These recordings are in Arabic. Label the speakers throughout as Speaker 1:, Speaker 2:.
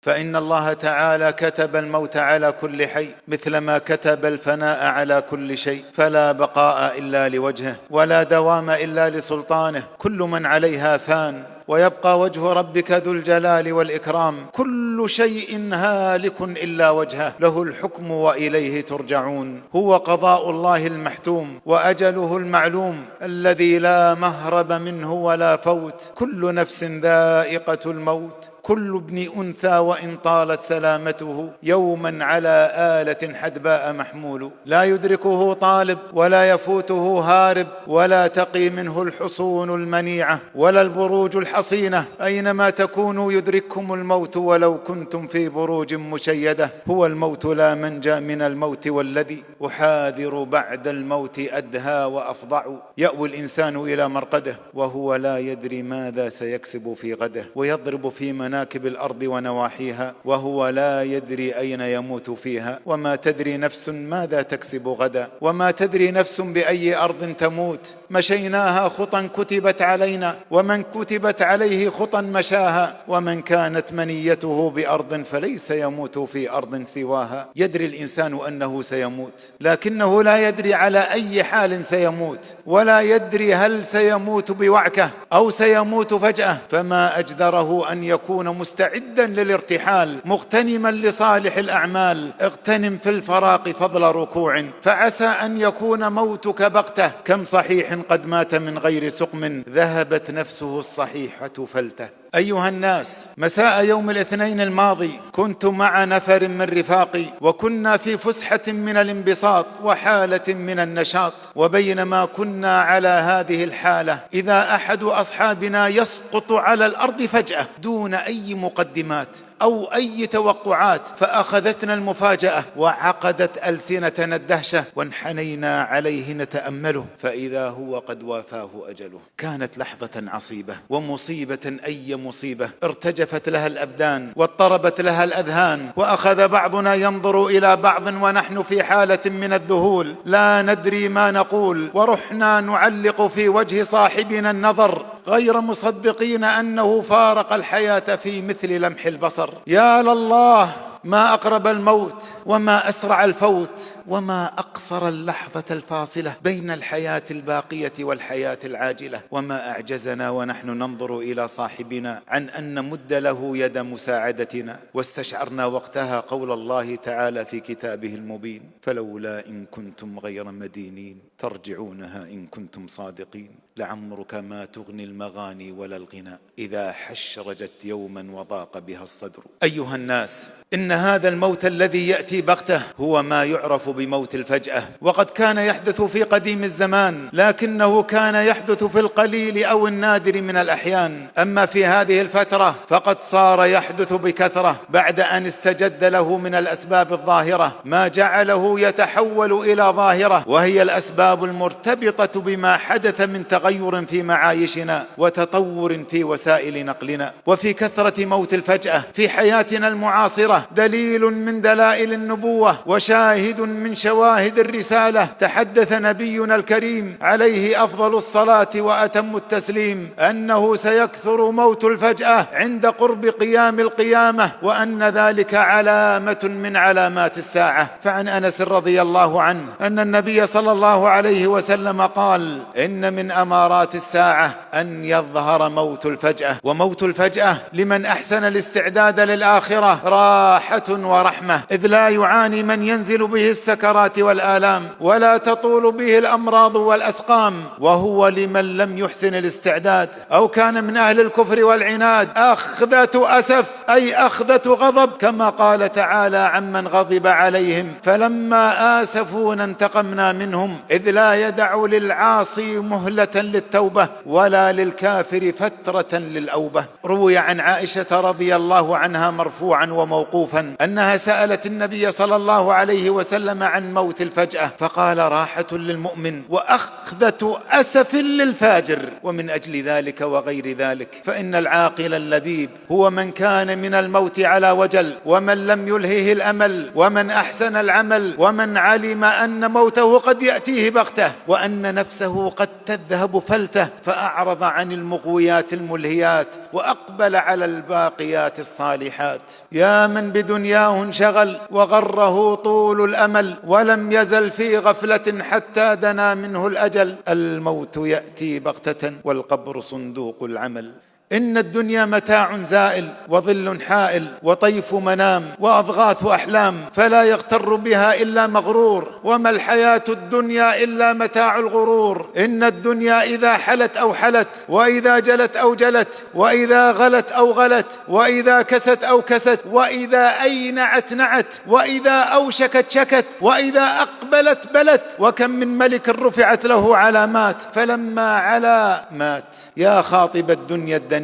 Speaker 1: فإن الله تعالى كتب الموت على كل حي مثلما كتب الفناء على كل شيء، فلا بقاء إلا لوجهه ولا دوام إلا لسلطانه. كل من عليها فان ويبقى وجه ربك ذو الجلال والإكرام. كل شيء هالك إلا وجهه، له الحكم وإليه ترجعون. هو قضاء الله المحتوم وأجله المعلوم الذي لا مهرب منه ولا فوت. كل نفس ذائقة الموت، كل ابن أنثى وإن طالت سلامته يوما على آلة حدباء محمول. لا يدركه طالب ولا يفوته هارب، ولا تقي منه الحصون المنيعة ولا البروج الحصينة. أينما تكونوا يدرككم الموت ولو كنتم في بروج مشيدة. هو الموت لا منجى من الموت، والذي أحاذر بعد الموت أدهى وأفضع. يأوي الإنسان إلى مرقده وهو لا يدري ماذا سيكسب في غده، ويضرب في مناكب الأرض ونواحيها وهو لا يدري أين يموت فيها. وما تدري نفس ماذا تكسب غدا، وما تدري نفس بأي أرض تموت. مشيناها خطا كتبت علينا، ومن كتبت عليه خطا مشاها. ومن كانت منيته بأرض فليس يموت في أرض سواها. يدري الإنسان أنه سيموت، لكنه لا يدري على أي حال سيموت، ولا يدري هل سيموت بوعكة أو سيموت فجأة. فما أجدره أن يكون مستعدا للارتحال مغتنما لصالح الأعمال. اغتنم في الفراق فضل ركوع، فعسى أن يكون موتك بغتة. كم صحيح قد مات من غير سقم، ذهبت نفسه الصحيحة فلته. أيها الناس، مساء يوم الاثنين الماضي كنت مع نفر من رفاقي، وكنا في فسحة من الانبساط وحالة من النشاط. وبينما كنا على هذه الحالة إذا أحد أصحابنا يسقط على الأرض فجأة دون أي مقدمات أو أي توقعات. فأخذتنا المفاجأة وعقدت ألسنتنا الدهشة، وانحنينا عليه نتأمله فإذا هو قد وافاه أجله. كانت لحظة عصيبة ومصيبة، أي مصيبة. ارتجفت لها الأبدان واضطربت لها الأذهان، وأخذ بعضنا ينظر إلى بعض ونحن في حالة من الذهول لا ندري ما نقول. ورحنا نعلق في وجه صاحبنا النظر غير مصدقين أنه فارق الحياة في مثل لمح البصر. يا لله، ما أقرب الموت وما أسرع الفوت، وما أقصر اللحظة الفاصلة بين الحياة الباقية والحياة العاجلة. وما أعجزنا ونحن ننظر إلى صاحبنا عن أن نمد له يد مساعدتنا. واستشعرنا وقتها قول الله تعالى في كتابه المبين: فلولا إن كنتم غير مدينين ترجعونها إن كنتم صادقين. لعمرك ما تغني المغاني ولا الغناء إذا حشرجت يوما وضاق بها الصدر. أيها الناس، إن هذا الموت الذي يأتي بغته هو ما يعرف بموت الفجأة. وقد كان يحدث في قديم الزمان، لكنه كان يحدث في القليل أو النادر من الأحيان. أما في هذه الفترة فقد صار يحدث بكثرة بعد أن استجد له من الأسباب الظاهرة ما جعله يتحول إلى ظاهرة، وهي الأسباب المرتبطة بما حدث من تغير في معايشنا وتطور في وسائل نقلنا. وفي كثرة موت الفجأة في حياتنا المعاصرة دليل من دلائل النبوة وشاهد من شواهد الرسالة. تحدث نبينا الكريم عليه أفضل الصلاة وأتم التسليم أنه سيكثر موت الفجأة عند قرب قيام القيامة، وأن ذلك علامة من علامات الساعة. فعن أنس رضي الله عنه أن النبي صلى الله عليه وسلم قال: إن من أمارات الساعة أن يظهر موت الفجأة. وموت الفجأة لمن أحسن الاستعداد للآخرة راحة ورحمة، إذ لا يعاني من ينزل به السكرات والآلام، ولا تطول به الأمراض والأسقام. وهو لمن لم يحسن الاستعداد أو كان من أهل الكفر والعناد أخذة أسف، أي أخذة غضب، كما قال تعالى عمن غضب عليهم: فلما آسفونا انتقمنا منهم، إذ لا يدع للعاصي مهلة للتوبة ولا للكافر فترة للأوبة. روي عن عائشة رضي الله عنها مرفوعا وموقوفا أنها سألت النبي صلى الله عليه وسلم عن موت الفجأة، فقال: راحة للمؤمن وأخذة أسف للفاجر. ومن أجل ذلك وغير ذلك فإن العاقل اللبيب هو من كان من الموت على وجل، ومن لم يلهه الأمل، ومن أحسن العمل، ومن علم أن موته قد يأتيه بغته، وأن نفسه قد تذهب القلب فلته فأعرض عن المغويات الملهيات وأقبل على الباقيات الصالحات. يا من بدنياه انشغل وغره طول الأمل ولم يزل في غفلة حتى دنا منه الأجل. الموت يأتي بغتة والقبر صندوق العمل. إن الدنيا متاع زائل وظل حائل وطيف منام وأضغاث أحلام، فلا يغتر بها إلا مغرور، وما الحياة الدنيا إلا متاع الغرور. إن الدنيا إذا حلت أو حلت، وإذا جلت أو جلت، وإذا غلت أو غلت، وإذا كست أو كست، وإذا أينعت نعت، وإذا أوشكت شكت، وإذا أقبلت بلت. وكم من ملك رفعت له علامات فلما علا مات. يا خاطب الدنيا الدنية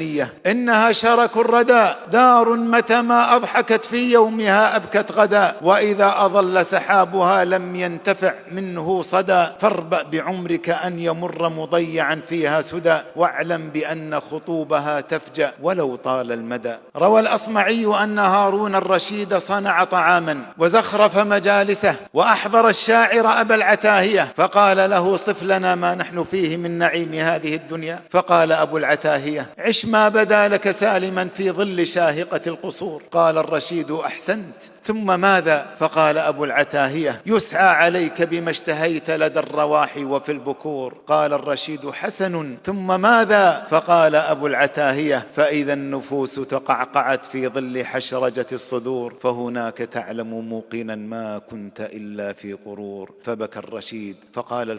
Speaker 1: إنها شرك الردى، دار متى ما أضحكت في يومها أبكت غدا، وإذا أظل سحابها لم ينتفع منه صدى. فاربأ بعمرك أن يمر مضيعا فيها سدى، واعلم بأن خطوبها تفجأ ولو طال المدى. روى الأصمعي أن هارون الرشيد صنع طعاما وزخرف مجالسه وأحضر الشاعر أبا العتاهية فقال له: صف لنا ما نحن فيه من نعيم هذه الدنيا. فقال أبو العتاهية: عش ما بدا لك سالما في ظل شاهقة القصور. قال الرشيد: أحسنت، ثم ماذا؟ فقال أبو العتاهية: يسعى عليك بما اشتهيت لدى الرواح وفي البكور. قال الرشيد: حسن، ثم ماذا؟ فقال أبو العتاهية: فإذا النفوس تقعقعت في ظل حشرجة الصدور، فهناك تعلم موقنا ما كنت إلا في غرور. فبكى الرشيد. فقال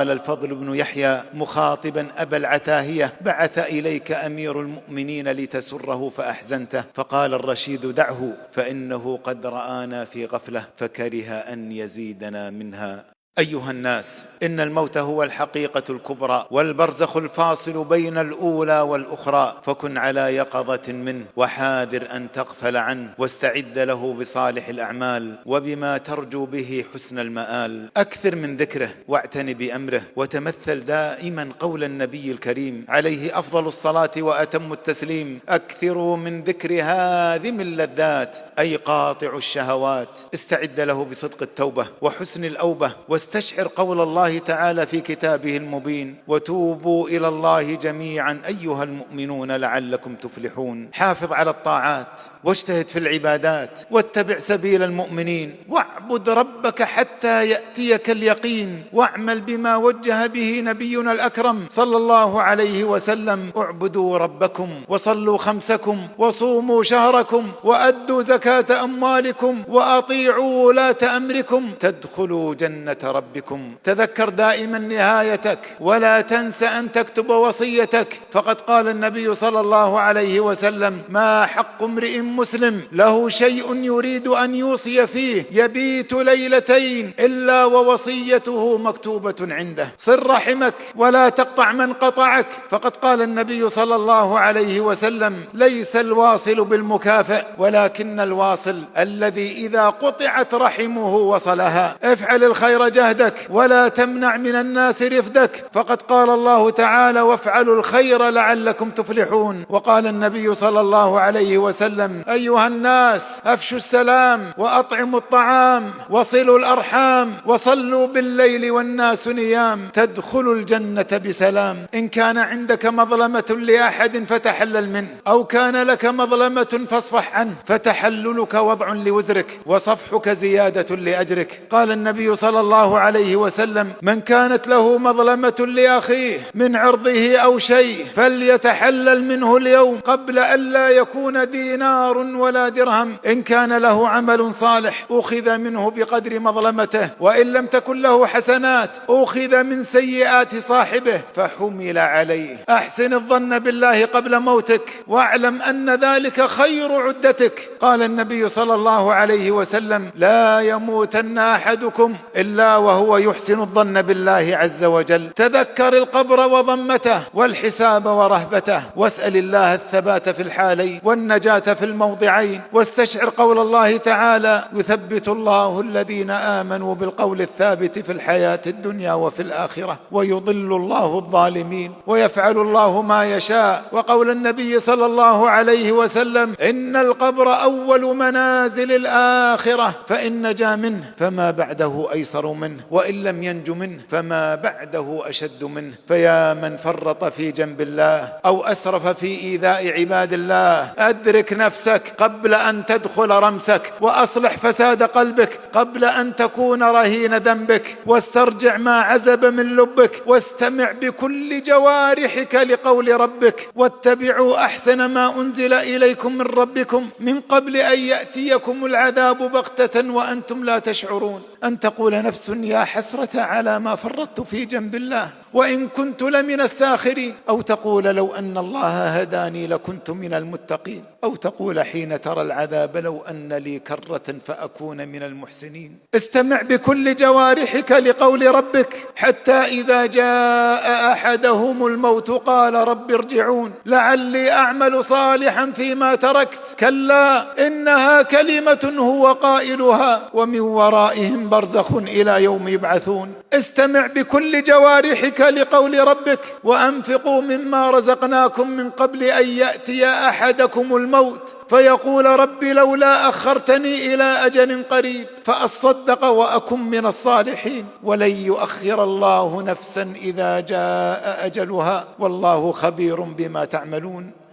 Speaker 1: الفضل بن يحيى مخاطبا أبا العتاهية: بعث إليك أمير المؤمنين لتسره فأحزنته. فقال الرشيد: دعه، فإنه قد رآنا في غفلة فكره أن يزيدنا منها. أيها الناس، إن الموت هو الحقيقة الكبرى والبرزخ الفاصل بين الأولى والأخرى، فكن على يقظة منه وحاذر أن تغفل عنه، واستعد له بصالح الأعمال وبما ترجو به حسن المآل. أكثر من ذكره واعتن بأمره، وتمثل دائما قول النبي الكريم عليه أفضل الصلاة وأتم التسليم: أكثروا من ذكر هاذم اللذات، أي قاطع الشهوات. استعد له بصدق التوبة وحسن الأوبة، واستشعر قول الله تعالى في كتابه المبين: وتوبوا إلى الله جميعا أيها المؤمنون لعلكم تفلحون. حافظ على الطاعات واجتهد في العبادات واتبع سبيل المؤمنين، واعبد ربك حتى يأتيك اليقين، واعمل بما وجه به نبينا الأكرم صلى الله عليه وسلم: اعبدوا ربكم وصلوا خمسكم وصوموا شهركم وأدوا زكاة أموالكم وأطيعوا ولاة أمركم تدخلوا جنة ربكم. تذكر دائما نهايتك ولا تنس أن تكتب وصيتك، فقد قال النبي صلى الله عليه وسلم: ما حق امرئ مسلم له شيء يريد أن يوصي فيه يبيت ليلتين إلا ووصيته مكتوبة عنده. صل رحمك ولا تقطع من قطعك، فقد قال النبي صلى الله عليه وسلم: ليس الواصل بالمكافئ ولكن الواصل الذي إذا قطعت رحمه وصلها. افعل الخير جهدك ولا تمنع من الناس رفدك، فقد قال الله تعالى: وافعلوا الخير لعلكم تفلحون. وقال النبي صلى الله عليه وسلم: أيها الناس، أفشوا السلام وأطعموا الطعام وصلوا الأرحام وصلوا بالليل والناس نيام تدخلوا الجنة بسلام. إن كان عندك مظلمة لأحد فتحلل منه، أو كان لك مظلمة فاصفح عنه، فتحللك وضع لوزرك وصفحك زيادة لأجرك. قال النبي صلى الله عليه وسلم: من كانت له مظلمة لأخيه من عرضه أو شيء فليتحلل منه اليوم قبل أن لا يكون دينار ولا درهم. إن كان له عمل صالح أخذ منه بقدر مظلمته، وإن لم تكن له حسنات أخذ من سيئات صاحبه فحمل عليه. أحسن الظن بالله قبل موتك، واعلم أن ذلك خير عدتك. قال النبي صلى الله عليه وسلم: لا يموتن أحدكم إلا وهو يحسن الظن بالله عز وجل. تذكر القبر وضمته والحساب ورهبته، واسأل الله الثبات في الحالين والنجاة في الموضعين، واستشعر قول الله تعالى: يثبت الله الذين آمنوا بالقول الثابت في الحياة الدنيا وفي الآخرة ويضل الله الظالمين ويفعل الله ما يشاء. وقول النبي صلى الله عليه وسلم: إن القبر أول منازل الآخرة، فإن نجا منه فما بعده أيسر منه، وإن لم ينج منه فما بعده أشد منه. فيا من فرط في جنب الله أو أسرف في إيذاء عباد الله، أدرك نفسك قبل أن تدخل رمسك، وأصلح فساد قلبك قبل أن تكون رهين ذنبك، واسترجع ما عزب من لبك، واستمع بكل جوارحك لقول ربك، واتبعوا أحسن ما أنزل إليكم من ربكم من قبل أن يأتيكم العذاب بغتة وأنتم لا تشعرون. أن تقول نفس: يا حسرة على ما فرطت في جنب الله وإن كنت لمن الساخرين، أو تقول: لو أن الله هداني لكنت من المتقين، أو تقول حين ترى العذاب: لو أن لي كرة فأكون من المحسنين. استمع بكل جوارحك لقول ربك، حتى إذا جاء أحدهم الموت قال: رب ارجعون لعلي أعمل صالحا فيما تركت، كلا إنها كلمة هو قائلها ومن ورائهم برزخ إلى يوم يبعثون. استمع بكل جوارحك لقول ربك، وأنفقوا مما رزقناكم من قبل أن يأتي أحدكم الموت فيقول: رب لولا أخرتني إلى أجل قريب فأصدق وأكن من الصالحين، ولن يؤخر الله نفسا إذا جاء أجلها والله خبير بما تعملون.